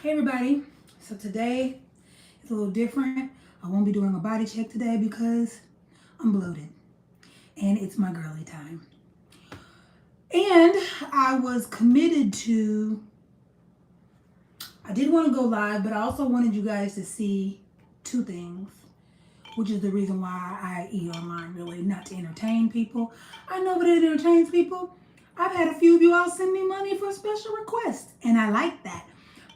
Hey everybody, so today is a little different. I won't be doing a body check today because I'm bloated and it's my girly time. And I was committed to, I did want to go live, but I also wanted you guys to see two things, which is the reason why I eat online, really, not to entertain people. I know that it entertains people. I've had a few of you all send me money for special requests, and I like that.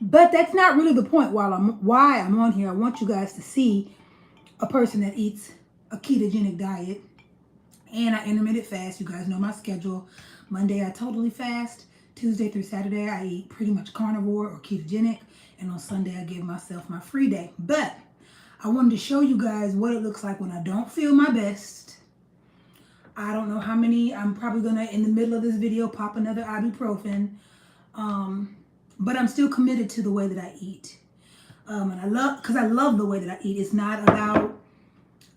But that's not really the point why I'm on here. I want you guys to see a person that eats a ketogenic diet and I intermittent fast. You guys know my schedule. Monday I totally fast. Tuesday through Saturday I eat pretty much carnivore or ketogenic. And on Sunday I give myself my free day. But I wanted to show you guys what it looks like when I don't feel my best. I don't know how many. I'm probably going to, in the middle of this video, pop another ibuprofen. But I'm still committed to the way that I eat. And I love the way that I eat. It's not about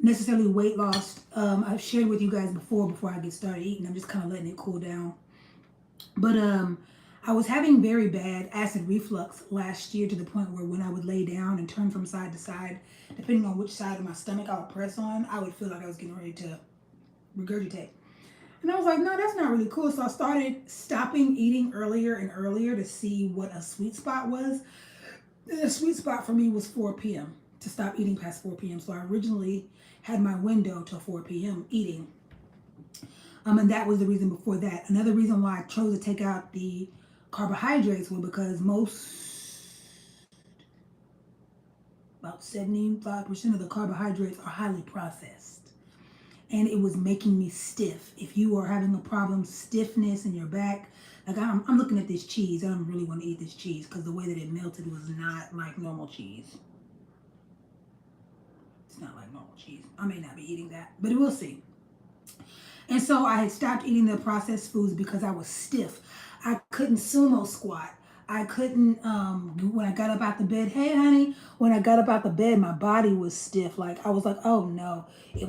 necessarily weight loss. I've shared with you guys before I get started eating. I'm just kind of letting it cool down. But I was having very bad acid reflux last year to the point where when I would lay down and turn from side to side, depending on which side of my stomach I would press on, I would feel like I was getting ready to regurgitate. And I was like, no, that's not really cool. So I started stopping eating earlier and earlier to see what a sweet spot was. The sweet spot for me was 4 p.m. to stop eating past 4 p.m. So I originally had my window till 4 p.m. eating. And that was the reason before that. Another reason why I chose to take out the carbohydrates was because about 75% of the carbohydrates are highly processed. And it was making me stiff. If you are having a problem, stiffness in your back, like I'm looking at this cheese. I don't really want to eat this cheese because the way that it melted was not like normal cheese. It's not like normal cheese. I may not be eating that, but we'll see. And so I had stopped eating the processed foods because I was stiff. I couldn't sumo squat. I couldn't, when I got up out the bed, hey honey, when I got up out the bed, my body was stiff. Like I was like, oh no,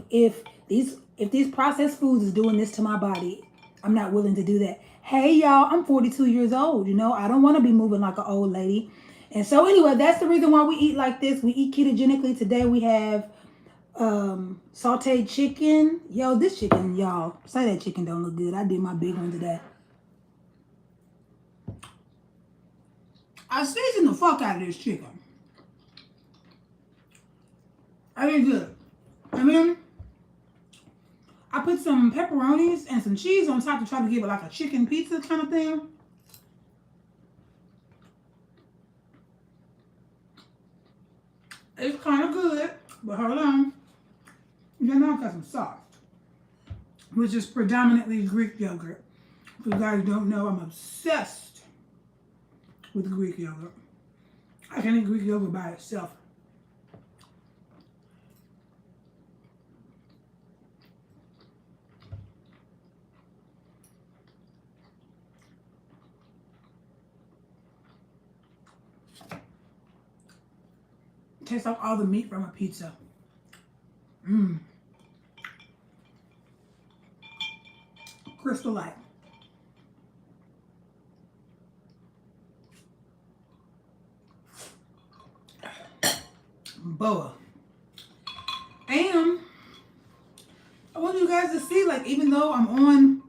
if these processed foods is doing this to my body, I'm not willing to do that. Hey y'all, I'm 42 years old. You know, I don't want to be moving like an old lady. And so anyway, that's the reason why we eat like this. We eat ketogenically. Today we have sauteed chicken. Yo, this chicken, y'all, say that chicken don't look good. I did my big one today. I seasoned the fuck out of this chicken. I did good. And then I put some pepperonis and some cheese on top to try to give it like a chicken pizza kind of thing. It's kind of good, but hold on. You know, I've got some sauce, which is predominantly Greek yogurt. If you guys don't know, I'm obsessed with Greek yogurt. I can eat Greek yogurt by itself. It tastes like all the meat from a pizza. Mmm. Crystal Light. Boa. And I want you guys to see, like, even though I'm on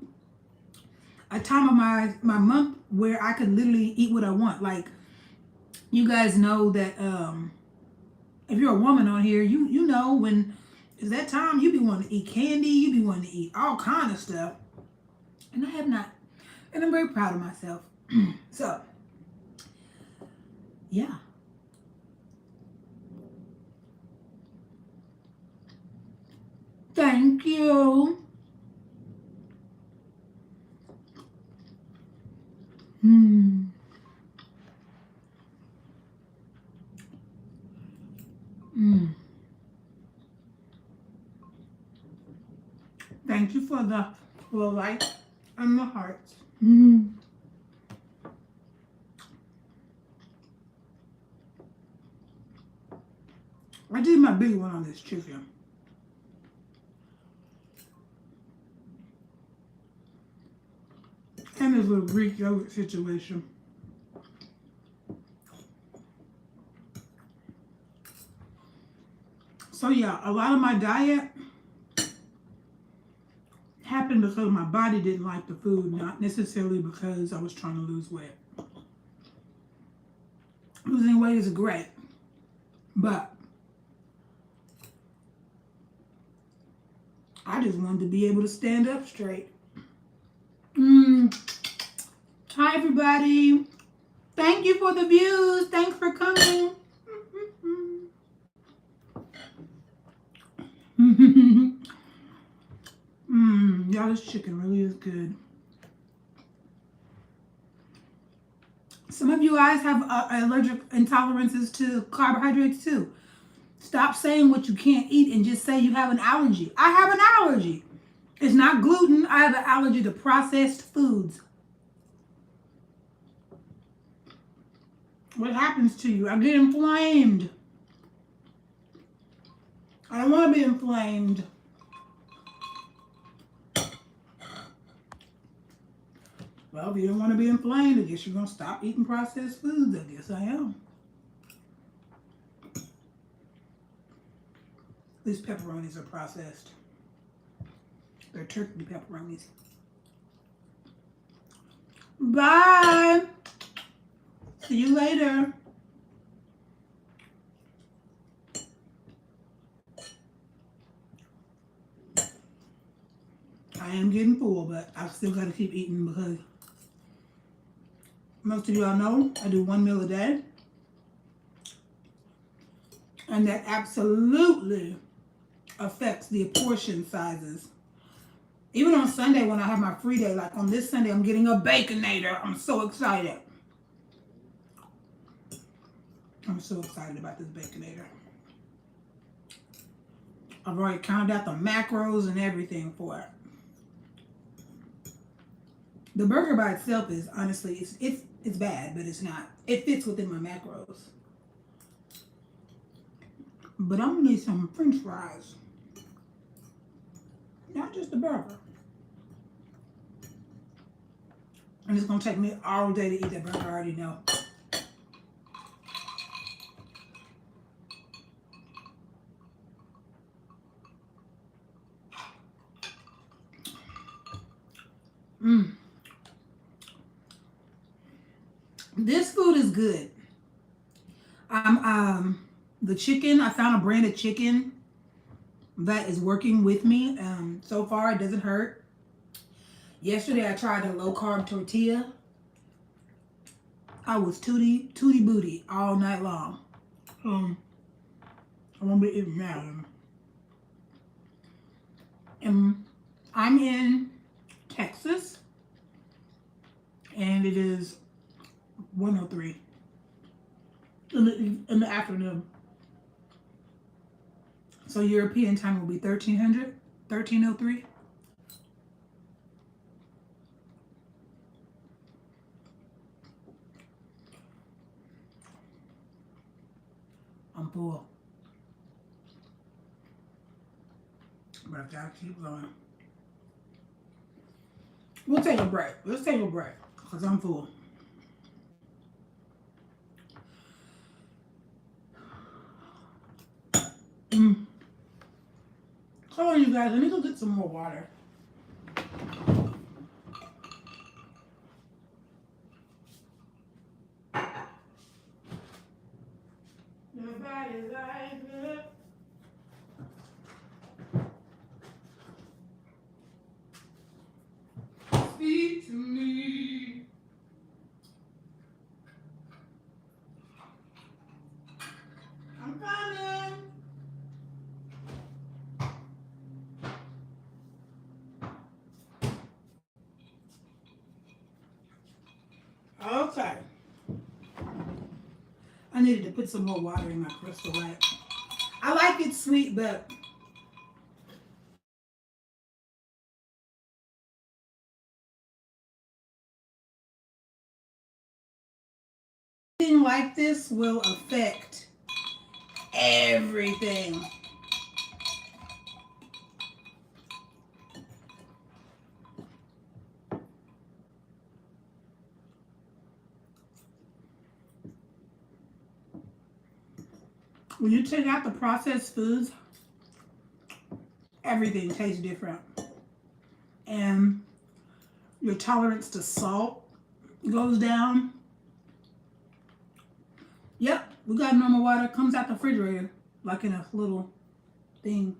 a time of my month where I could literally eat what I want, like, you guys know that if you're a woman on here, you know when it's that time, you be wanting to eat candy, you be wanting to eat all kind of stuff. And I have not. And I'm very proud of myself. So, yeah. Thank you. Hmm. Hmm. Thank you for the light and the hearts. Hmm. I did my big one on this chicken. And this little Greek yogurt situation. So yeah, a lot of my diet happened because my body didn't like the food, not necessarily because I was trying to lose weight. Losing weight is great, but I just wanted to be able to stand up straight. Hi everybody. Thank you for the views. Thanks for coming. Y'all, this chicken really is good. Some of you guys have allergic intolerances to carbohydrates too. Stop saying what you can't eat and just say you have an allergy. I have an allergy. It's not gluten. I have an allergy to processed foods. What happens to you? I get inflamed. I don't want to be inflamed. Well, if you don't want to be inflamed, I guess you're going to stop eating processed foods. I guess I am. These pepperonis are processed. They're turkey pepperonis. Bye. See you later. I am getting full, but I've still got to keep eating because most of y'all know I do 1 meal a day. And that absolutely affects the portion sizes. Even on Sunday when I have my free day, like on this Sunday, I'm getting a Baconator. I'm so excited. I'm so excited about this Baconator. I've already counted out the macros and everything for it. The burger by itself is honestly, it's bad, but it's not. It fits within my macros. But I'm gonna need some French fries. Not just a burger. And it's gonna take me all day to eat that burger, I already know. This food is good. The chicken, I found a brand of chicken that is working with me. So far, it doesn't hurt. Yesterday, I tried a low-carb tortilla. I was tooty booty all night long. I won't be eating that. And I'm in Texas, and it is 1:03 in the afternoon. So European time will be 13:03. I'm full. But I've got to keep going. We'll take a break. Let's take a break because I'm full. Hold on, you guys. Let me go get some more water. Nobody's like it. Speak to me. I'm coming. Okay. I needed to put some more water in my Crystal Light. I like it sweet, but anything like this will affect everything. When you take out the processed foods, everything tastes different. And your tolerance to salt goes down. Yep, we got normal water. Comes out the refrigerator, like in a little thing.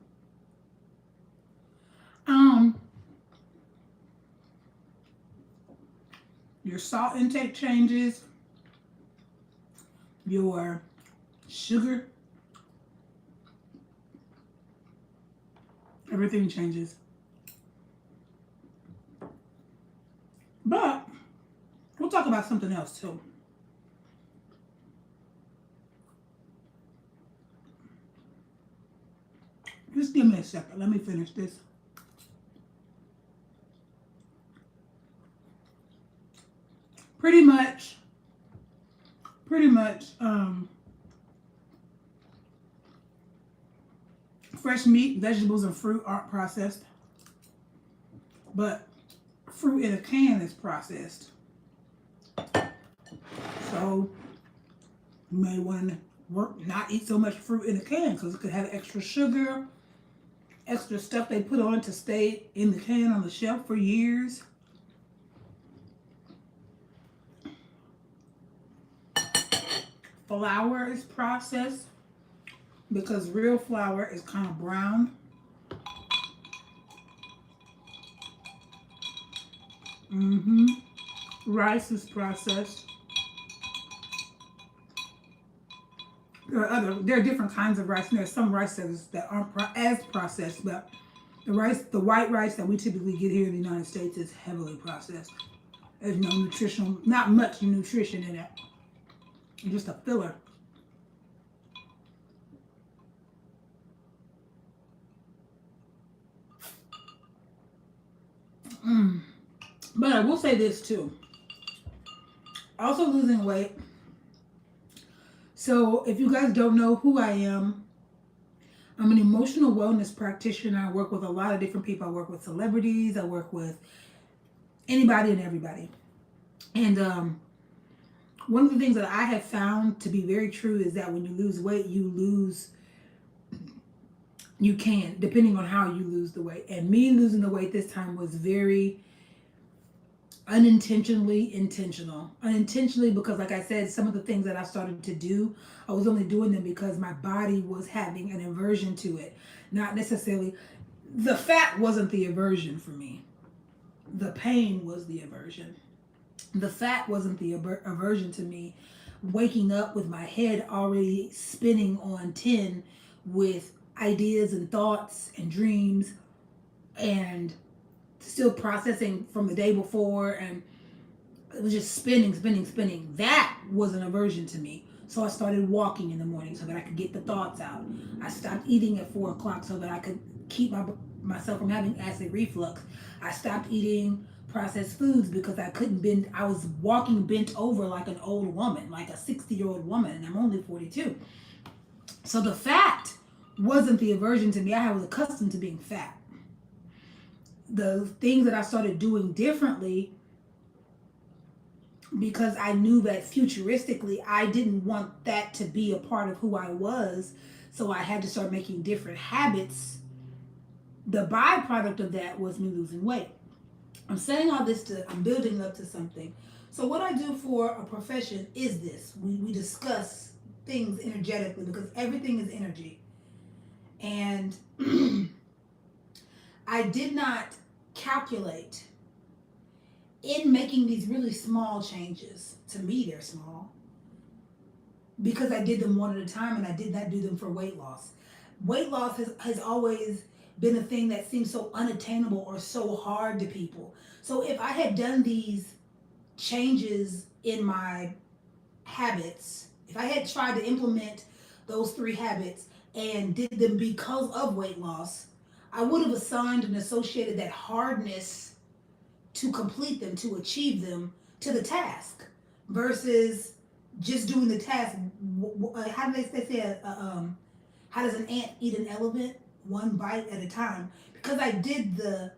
Your salt intake changes. Your sugar, everything changes. But we'll talk about something else too. Just give me a second. Let me finish this. Pretty much, fresh meat, vegetables, and fruit aren't processed. But fruit in a can is processed. So you may want to not eat so much fruit in a can because it could have extra sugar, extra stuff they put on to stay in the can on the shelf for years. Flour is processed because real flour is kind of brown. Rice is processed. There are different kinds of rice, and there's some rice that aren't as processed, but the white rice that we typically get here in the United States is heavily processed. There's not much nutrition in it. It's just a filler. But I will say this too. Also losing weight. So if you guys don't know who I am, I'm an emotional wellness practitioner. I work with a lot of different people. I work with celebrities. I work with anybody and everybody. And one of the things that I have found to be very true is that when you lose weight, you can, depending on how you lose the weight. And me losing the weight this time was very unintentionally intentional. Unintentionally because, like I said, some of the things that I started to do, I was only doing them because my body was having an aversion to it. Not necessarily, the fat wasn't the aversion for me. The pain was the aversion. The fat wasn't the aversion to me. Waking up with my head already spinning on 10 with ideas and thoughts and dreams and still processing from the day before, and it was just spinning. That was an aversion to me. So I started walking in the morning so that I could get the thoughts out. I stopped eating at 4 o'clock so that I could keep myself from having acid reflux. I stopped eating processed foods because I couldn't bend. I was walking bent over like an old woman, like a 60-year-old woman, and I'm only 42. So the fat wasn't the aversion to me. I was accustomed to being fat. The things that I started doing differently, because I knew that futuristically I didn't want that to be a part of who I was, so I had to start making different habits. The byproduct of that was me losing weight. I'm saying all this I'm building up to something. So what I do for a profession is this. We discuss things energetically because everything is energy. And I did not calculate in making these really small changes. To me, they're small because I did them one at a time, and I did not do them for weight loss. Weight loss has always been a thing that seems so unattainable or so hard to people. So if I had done these changes in my habits, if I had tried to implement those 3 habits and did them because of weight loss, I would have assigned and associated that hardness to complete them, to achieve them, to the task, versus just doing the task. How do they say, how does an ant eat an elephant? One bite at a time. Because I did the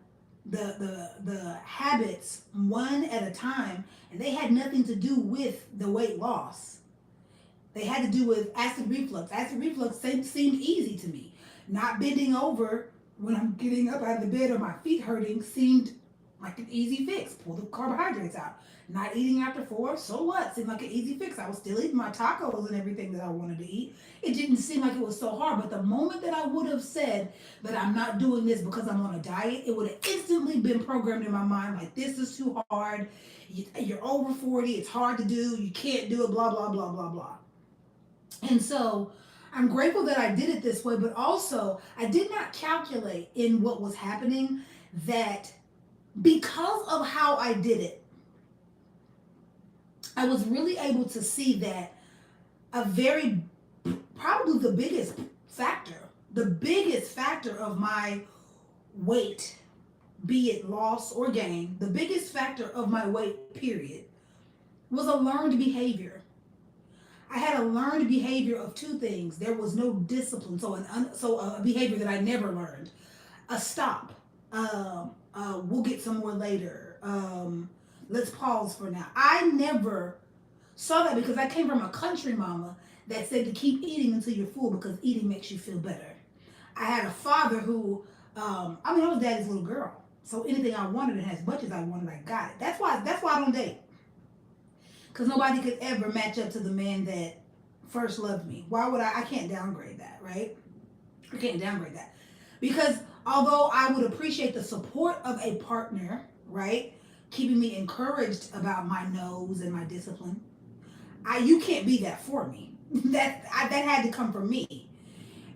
habits one at a time, and they had nothing to do with the weight loss. They had to do with acid reflux. Acid reflux seemed easy to me. Not bending over when I'm getting up out of the bed or my feet hurting seemed like an easy fix. Pull the carbohydrates out. Not eating after 4, so what? Seemed like an easy fix. I was still eating my tacos and everything that I wanted to eat. It didn't seem like it was so hard. But the moment that I would have said that I'm not doing this because I'm on a diet, it would have instantly been programmed in my mind like, this is too hard. You're over 40. It's hard to do. You can't do it, blah, blah, blah, blah, blah. And so I'm grateful that I did it this way, but also I did not calculate in what was happening that because of how I did it, I was really able to see that a very, probably the biggest factor of my weight, be it loss or gain, the biggest factor of my weight, period, was a learned behavior. I had a learned behavior of two things. There was no discipline, so a behavior that I never learned. A stop. We'll get some more later. Let's pause for now. I never saw that because I came from a country mama that said to keep eating until you're full because eating makes you feel better. I had a father who, I was daddy's little girl. So anything I wanted and as much as I wanted, I got it. That's why I don't date. Because nobody could ever match up to the man that first loved me. Why would I can't downgrade that, right? I can't downgrade that. Because although I would appreciate the support of a partner, right? Keeping me encouraged about my nose and my discipline, you can't be that for me. That had to come from me.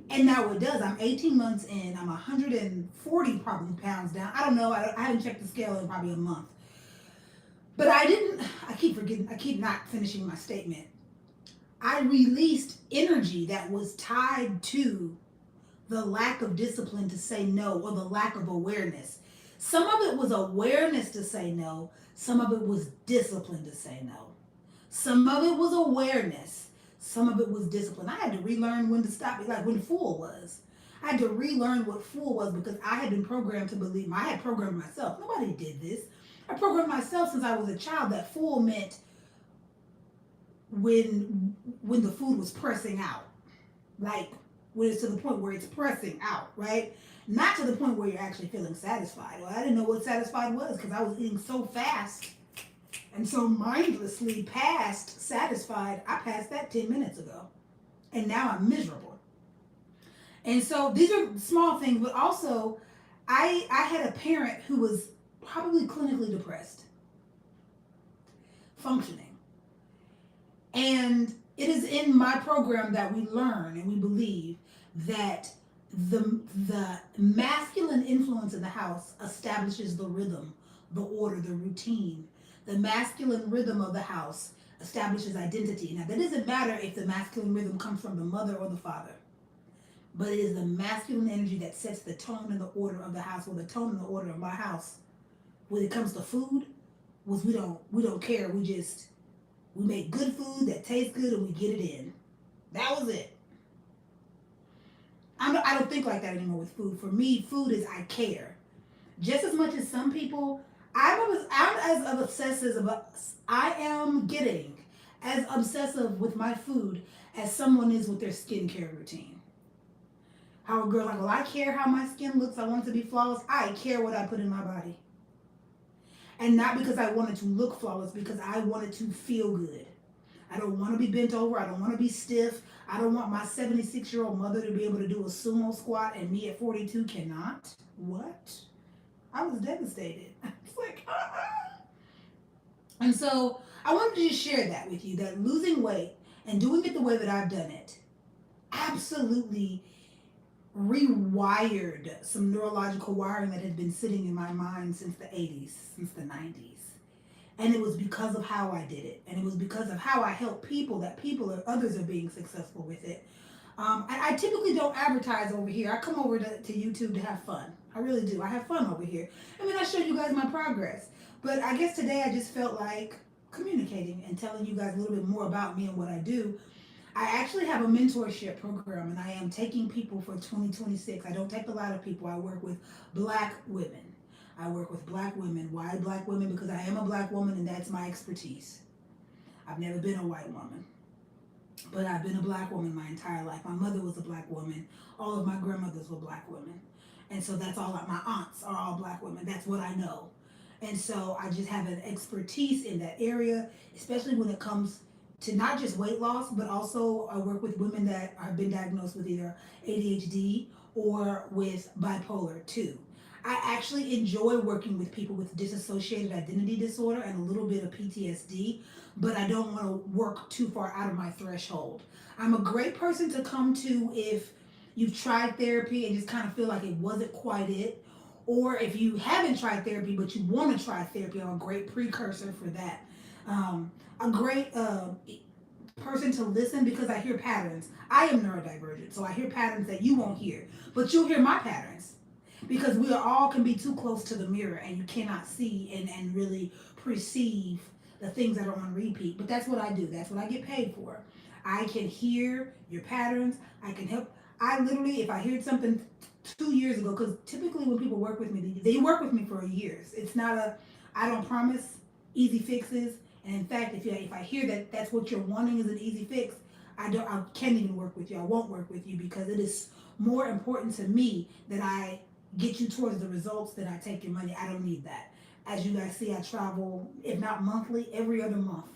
And now it does. I'm 18 months in. I'm 140 probably pounds down. I don't know. I haven't checked the scale in probably a month. But I keep forgetting, I keep not finishing my statement. I released energy that was tied to the lack of discipline to say no or the lack of awareness. Some of it was awareness to say no. Some of it was discipline to say no. Some of it was awareness. Some of it was discipline. I had to relearn when to stop, like when full was. I had to relearn what full was because I had been programmed to believe, I had programmed myself. Nobody did this. I programmed myself since I was a child that full meant when the food was pressing out. Like when it's to the point where it's pressing out, right? Not to the point where you're actually feeling satisfied. Well, I didn't know what satisfied was because I was eating so fast and so mindlessly past satisfied. I passed that 10 minutes ago. And now I'm miserable. And so these are small things, but also I had a parent who was probably clinically depressed, functioning. And it is in my program that we learn and we believe that the masculine influence in the house establishes the rhythm, the order, the routine. The masculine rhythm of the house establishes identity. Now, that doesn't matter if the masculine rhythm comes from the mother or the father, but it is the masculine energy that sets the tone and the order of the house, or the tone and the order of my house. When it comes to food, was we don't care. We make good food that tastes good and we get it in. That was it. I don't think like that anymore with food. For me, food is I care. Just as much as some people, I am getting as obsessive with my food as someone is with their skincare routine. How a girl like, well, I care how my skin looks. I want it to be flawless. I care what I put in my body. And not because I wanted to look flawless, because I wanted to feel good. I don't want to be bent over. I don't want to be stiff. I don't want my 76-year-old mother to be able to do a sumo squat and me at 42 cannot. What? I was devastated. I was like, And so I wanted to just share that with you, that losing weight and doing it the way that I've done it absolutely rewired some neurological wiring that had been sitting in my mind since the 80s, since the 90s. And it was because of how I did it. And it was because of how I help people that people or others are being successful with it. I typically don't advertise over here. I come over to YouTube to have fun. I really do. I have fun over here. I mean, I show you guys my progress. But I guess today I just felt like communicating and telling you guys a little bit more about me and what I do. I actually have a mentorship program, and I am taking people for 2026. I don't take a lot of people. I work with Black women. I work with Black women. Why Black women? Because I am a Black woman, and that's my expertise. I've never been a white woman, but I've been a Black woman my entire life. My mother was a Black woman. All of my grandmothers were Black women. And so that's all, my aunts are all Black women. That's what I know. And so I just have an expertise in that area, especially when it comes to not just weight loss, but also I work with women that have been diagnosed with either ADHD or with bipolar too. I actually enjoy working with people with dissociated identity disorder and a little bit of PTSD, but I don't want to work too far out of my threshold. I'm a great person to come to if you've tried therapy and just kind of feel like it wasn't quite it, or if you haven't tried therapy but you want to try therapy, I'm a great precursor for that. A great person to listen because I hear patterns. I am neurodivergent, so I hear patterns that you won't hear, but you'll hear my patterns because we all can be too close to the mirror and you cannot see and really perceive the things that are on repeat. But that's what I do. That's what I get paid for. I can hear your patterns. I can help. I literally, if I heard something 2 years ago, because typically when people work with me, they work with me for years. It's not a, I don't promise easy fixes. And in fact, if I hear that that's what you're wanting is an easy fix, I can't even work with you. I won't work with you because it is more important to me that I get you towards the results than I take your money. I don't need that. As you guys see, I travel, if not monthly, every other month.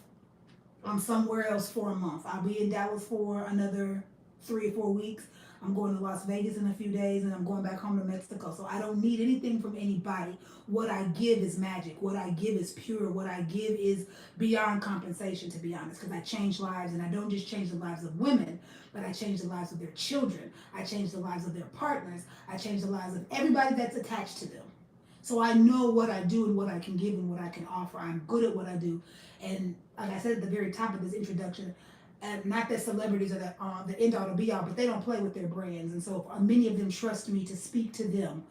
I'm somewhere else for a month. I'll be in Dallas for another 3 or 4 weeks. I'm going to Las Vegas in a few days and I'm going back home to Mexico. So I don't need anything from anybody. What I give is magic. What I give is pure. What I give is beyond compensation, to be honest, because I change lives, and I don't just change the lives of women, but I change the lives of their children. I change the lives of their partners. I change the lives of everybody that's attached to them. So I know what I do and what I can give and what I can offer. I'm good at what I do. And like I said at the very top of this introduction, and not that celebrities are the end all to be all, but they don't play with their brands. And so many of them trust me to speak to them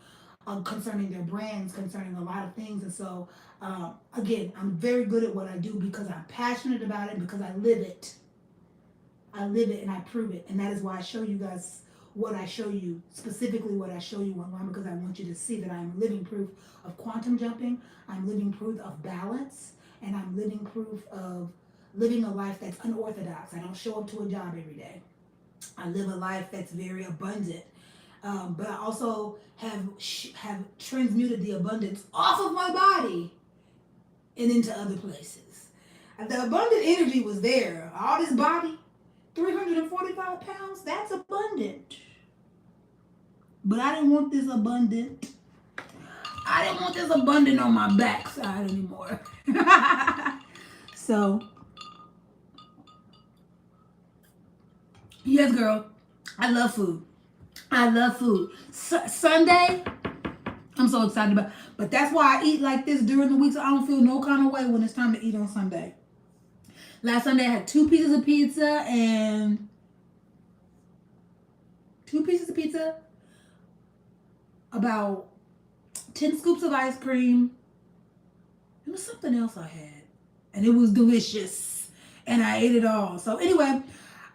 concerning their brands, concerning a lot of things. And so, again, I'm very good at what I do because I'm passionate about it, because I live it. I live it and I prove it. And that is why I show you guys what I show you, specifically what I show you online, because I want you to see that I'm living proof of quantum jumping, I'm living proof of balance, and I'm living proof of living a life that's unorthodox. I don't show up to a job every day. I live a life that's very abundant. But I also have transmuted the abundance off of my body and into other places. And the abundant energy was there. All this body, 345 pounds, that's abundant. But I didn't want this abundant. I didn't want this abundant on my backside anymore. So, yes, girl, I love food. I love food. Sunday, I'm so excited about it. But that's why I eat like this during the week, so I don't feel no kind of way when it's time to eat on Sunday. Last Sunday I had 2 pieces of pizza and 2 pieces of pizza, about 10 scoops of ice cream. There was something else I had, and it was delicious, and I ate it all. So anyway,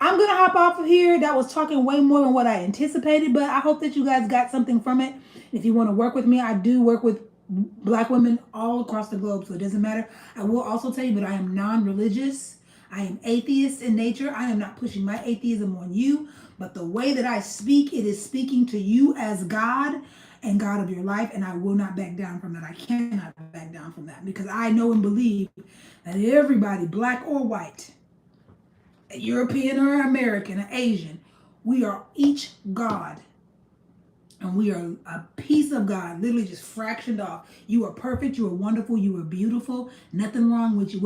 I'm going to hop off of here. That was talking way more than what I anticipated, but I hope that you guys got something from it. If you want to work with me, I do work with Black women all across the globe, so it doesn't matter. I will also tell you that I am non-religious. I am atheist in nature. I am not pushing my atheism on you, but the way that I speak, it is speaking to you as God and God of your life, and I will not back down from that. I cannot back down from that because I know and believe that everybody, black or white, European or American or Asian, we are each God. And we are a piece of God, literally just fractioned off. You are perfect. You are wonderful. You are beautiful. Nothing wrong with you.